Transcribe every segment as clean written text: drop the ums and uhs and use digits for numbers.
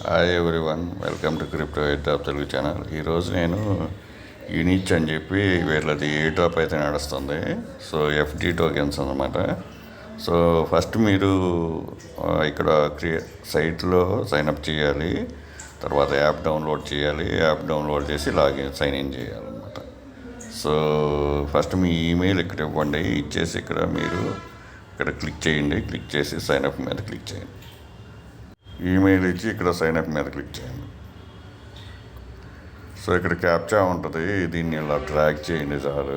Hi everyone, welcome to crypto air drop Telugu channel. ఈరోజు నేను యూనిచ్ అని చెప్పి వీళ్ళది ఎయిర్ డ్రాప్ అయితే నడుస్తుంది. సో ఎఫ్డి టోకెన్స్ అనమాట. సో ఫస్ట్ మీరు ఇక్కడ సైట్లో సైన్అప్ చేయాలి. తర్వాత యాప్ డౌన్లోడ్ చేయాలి. యాప్ డౌన్లోడ్ చేసి సైన్ ఇన్ చేయాలన్నమాట. సో ఫస్ట్ మీ ఈమెయిల్ ఇక్కడ ఇవ్వండి. ఇచ్చేసి ఇక్కడ క్లిక్ చేయండి. క్లిక్ చేసి సైన్అప్ మీద క్లిక్ చేయండి. ఈమెయిల్ ఇచ్చి ఇక్కడ సైన్అప్ మీద క్లిక్ చేయండి. సో ఇక్కడ క్యాప్చా ఉంటుంది, దీన్ని ఇలా డ్రాగ్ చేయండి చాలు.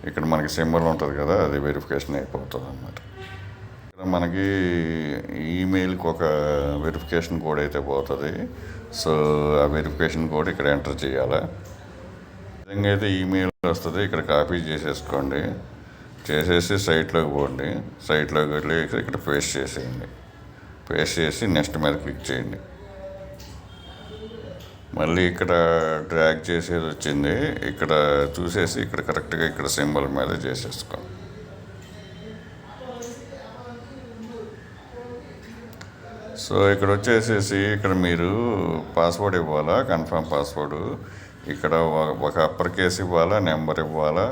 ఇక్కడ మనకి సింబల్ ఉంటుంది కదా, అది వెరిఫికేషన్ అయిపోతుంది అన్నమాట. ఇక్కడ మనకి ఈమెయిల్కి ఒక వెరిఫికేషన్ కోడ్ అయితే పోతుంది. సో ఆ వెరిఫికేషన్ కోడ్ ఇక్కడ ఎంటర్ చేయాలి. విధంగా అయితే ఈమెయిల్ వస్తుంది. ఇక్కడ కాపీ చేసేసుకోండి. చేసేసి సైట్లోకి పోండి. సైట్లోకి వెళ్ళి ఇక్కడ పేస్ట్ చేసేయండి. పేస్ట్ చేసి నెక్స్ట్ మీద క్లిక్ చేయండి. మళ్ళీ ఇక్కడ డ్రాగ్ చేసేది వచ్చింది. ఇక్కడ చూసేసి ఇక్కడ కరెక్ట్గా ఇక్కడ సింబల్ మీద చేసేసుకోండి. సో ఇక్కడ వచ్చేసేసి ఇక్కడ మీరు పాస్వర్డ్ ఇవ్వాలా, కన్ఫర్మ్ పాస్వర్డ్. ఇక్కడ ఒక అప్పర్ కేస్ ఇవ్వాలా, నెంబర్ ఇవ్వాలా,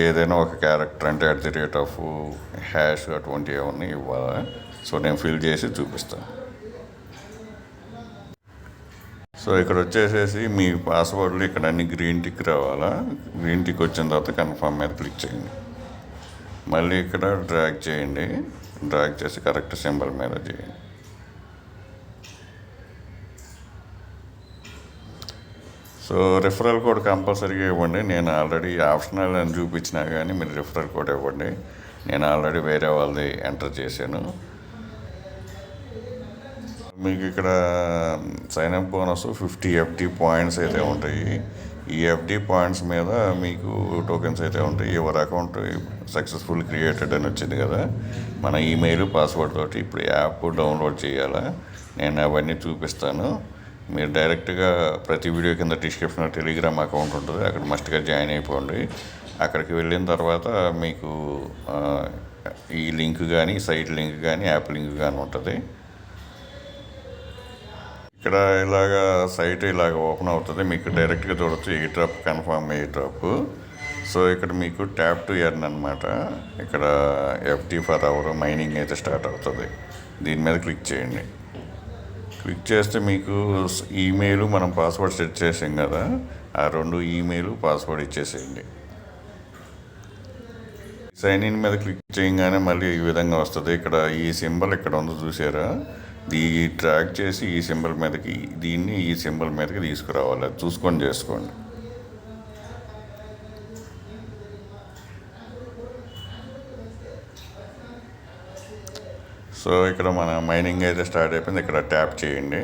ఏదైనా ఒక క్యారెక్టర్ అంటే @ అటువంటివి ఏమన్నా ఇవ్వాలా. సో నేను ఫిల్ చేసి చూపిస్తాను. సో ఇక్కడ వచ్చేసేసి మీ పాస్వర్డ్లు ఇక్కడ అన్ని గ్రీన్ టిక్ రావాలా. గ్రీన్ టిక్ వచ్చిన తర్వాత కన్ఫర్మ్ మీద క్లిక్ చేయండి. మళ్ళీ ఇక్కడ డ్రాగ్ చేయండి. డ్రాగ్ చేసి కరెక్ట్ సింబల్ మీద చేయండి. సో రిఫరల్ కోడ్ కంపల్సరీగా ఇవ్వండి. నేను ఆల్రెడీ ఆప్షనల్ అని చూపించినా కానీ మీరు రిఫరల్ కోడ్ ఇవ్వండి. నేను ఆల్రెడీ వేరే వాళ్ళది ఎంటర్ చేశాను. మీకు ఇక్కడ సైన్అప్ బోనస్ 50 ఎఫ్డి పాయింట్స్ అయితే ఉంటాయి. ఈ ఎఫ్డి పాయింట్స్ మీద మీకు టోకెన్స్ అయితే ఉంటాయి. యువర్ అకౌంట్ సక్సెస్ఫుల్ క్రియేటెడ్ అని వచ్చింది కదా, మన ఈమెయిల్ పాస్వర్డ్ తోటి ఇప్పుడు యాప్ డౌన్లోడ్ చేయాలా. నేను అవన్నీ చూపిస్తాను. మీరు డైరెక్ట్గా ప్రతి వీడియో కింద డిస్క్రిప్షన్లో టెలిగ్రామ్ అకౌంట్ ఉంటుంది, అక్కడ మస్ట్గా జాయిన్ అయిపోండి. అక్కడికి వెళ్ళిన తర్వాత మీకు ఈ లింక్ కానీ, సైట్ లింక్ కానీ, యాప్ లింక్ కానీ ఉంటుంది. ఇక్కడ ఇలాగా సైట్ ఓపెన్ అవుతుంది. మీకు డైరెక్ట్గా చూడవచ్చు air drop, confirm air drop. So ఇక్కడ మీకు ట్యాప్ టు ఎర్న్ అనమాట. ఇక్కడ ఎఫ్డి ఫర్ అవర్ మైనింగ్ అయితే స్టార్ట్ అవుతుంది. దీని మీద క్లిక్ చేయండి. క్లిక్ చేస్తే మీకు ఈమెయిల్, మనం పాస్వర్డ్ సెట్ చేసాం కదా, ఆ 2 ఈమెయిల్ పాస్వర్డ్ ఇచ్చేసేయండి. సైన్ ఇన్ మీద క్లిక్ చేయగానే మళ్ళీ ఈ విధంగా వస్తుంది. ఇక్కడ ఈ సింబల్ ఇక్కడ ఉందో చూసారా, ట్రాక్ చేసి ఈ సింబల్ మీదకి, దీన్ని ఈ సింబల్ మీదకి తీసుకురావాలి. అది చూసుకొని చేసుకోండి. సో ఇక్కడ మన మైనింగ్ అయితే స్టార్ట్ అయిపోయింది. ఇక్కడ ట్యాప్ చేయండి.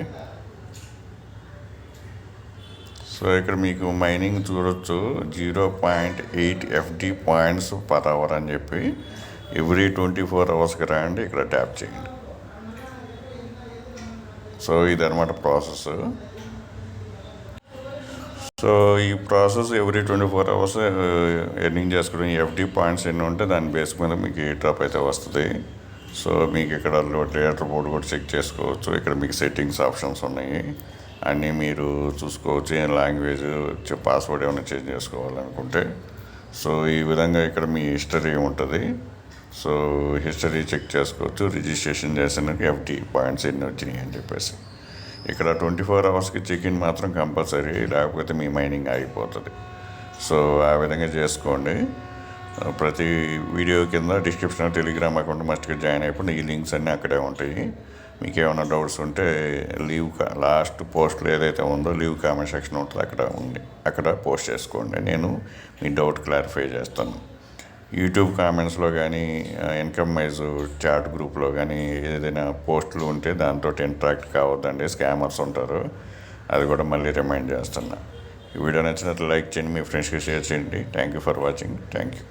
సో ఇక్కడ మీకు మైనింగ్ చూడొచ్చు, 0.8 ఎఫ్డి పాయింట్స్ పర్ అవర్ అని చెప్పి ఎవ్రీ 24 అవర్స్కి రాండి. ఇక్కడ ట్యాప్ చేయండి. సో ఇదన్నమాట ప్రాసెస్. సో ఈ ప్రాసెస్ ఎవ్రీ 24 అవర్స్ ఎర్నింగ్ చేసుకుని ఎఫ్డి పాయింట్స్ ఎన్ని ఉంటే దాని బేస్ మీద మీకు ఎయిర్ డ్రాప్ అయితే వస్తుంది. సో మీకు ఇక్కడ లీటర్ బోర్డు కూడా చెక్ చేసుకోవచ్చు. ఇక్కడ మీకు సెట్టింగ్స్ ఆప్షన్స్ ఉన్నాయి, అన్నీ మీరు చూసుకోవచ్చు. ఏ లాంగ్వేజ్, పాస్వర్డ్ ఏమైనా చేంజ్ చేసుకోవాలనుకుంటే. సో ఈ విధంగా ఇక్కడ మీ హిస్టరీ ఉంటుంది. సో హిస్టరీ చెక్ చేసుకోవచ్చు. రిజిస్ట్రేషన్ చేసిన ఎఫ్డి పాయింట్స్ ఎన్ని వచ్చినాయి అని చెప్పేసి. ఇక్కడ 24 అవర్స్కి చెక్ ఇన్ మాత్రం కంపల్సరీ, లేకపోతే మీ మైనింగ్ ఆగిపోతుంది. సో ఆ విధంగా చేసుకోండి. ప్రతి వీడియో కింద డిస్క్రిప్షన్ టెలిగ్రామ్ అకౌంట్ మస్ట్గా జాయిన్ అయిపోయి ఈ లింక్స్ అన్నీ అక్కడే ఉంటాయి. మీకు ఏమైనా డౌట్స్ ఉంటే లాస్ట్ పోస్ట్లో ఏదైతే ఉందో లీవ్ కామెంట్ సెక్షన్ ఉంటుంది, అక్కడ పోస్ట్ చేసుకోండి. నేను మీ డౌట్ క్లారిఫై చేస్తాను. యూట్యూబ్ కామెంట్స్లో కానీ, ఇన్కమ్ వైజ్ చాట్ గ్రూప్లో కానీ ఏదైనా పోస్టులు ఉంటే దాంతో ఇంటరాక్ట్ కావద్దండి, స్కామర్స్ ఉంటారు. అది కూడా మళ్ళీ రిమైండ్ చేస్తున్నా. ఈ వీడియో నచ్చినట్లు లైక్ చేయండి, మీ ఫ్రెండ్స్కి షేర్ చేయండి. Thank you for watching. Thank you.